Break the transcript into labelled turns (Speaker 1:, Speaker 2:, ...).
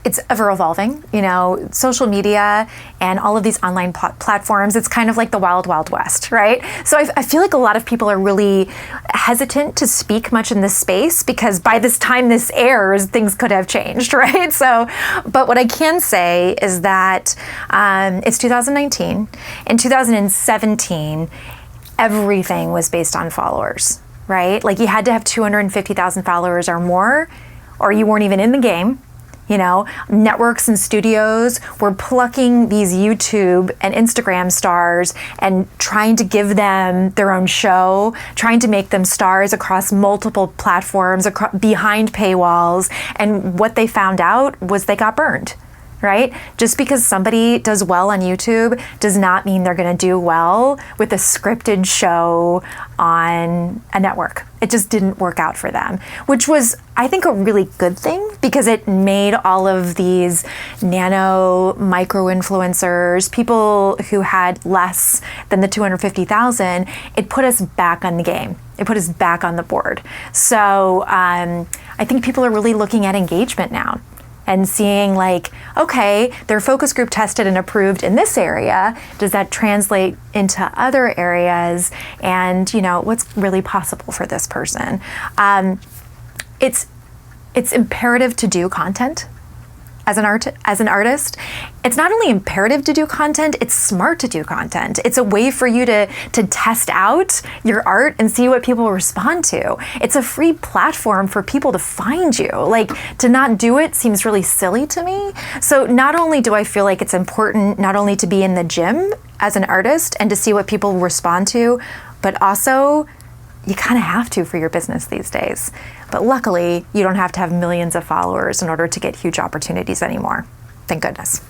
Speaker 1: it's ever evolving. Social media and all of these online platforms, it's kind of like the wild, wild west, right? So I feel like a lot of people are really hesitant to speak much in this space because by this time this airs, things could have changed, right? So, but what I can say is that it's 2019. In 2017, everything was based on followers, right? Like you had to have 250,000 followers or more, or you weren't even in the game. Networks and studios were plucking these YouTube and Instagram stars and trying to give them their own show, trying to make them stars across multiple platforms, behind paywalls. And what they found out was they got burned. Right? Just because somebody does well on YouTube does not mean they're going to do well with a scripted show on a network. It just didn't work out for them, which was, I think, a really good thing because it made all of these nano micro influencers, people who had less than the 250,000, it put us back on the game. It put us back on the board. So I think people are really looking at engagement now and seeing like, okay, their focus group tested and approved in this area. Does that translate into other areas? And what's really possible for this person? It's imperative to do content. As an artist, it's not only imperative to do content, it's smart to do content. It's a way for you to test out your art and see what people respond to. It's a free platform for people to find you. Like, to not do it seems really silly to me. So not only do I feel like it's important not only to be in the gym as an artist and to see what people respond to, but also you kind of have to for your business these days. But luckily, you don't have to have millions of followers in order to get huge opportunities anymore. Thank goodness.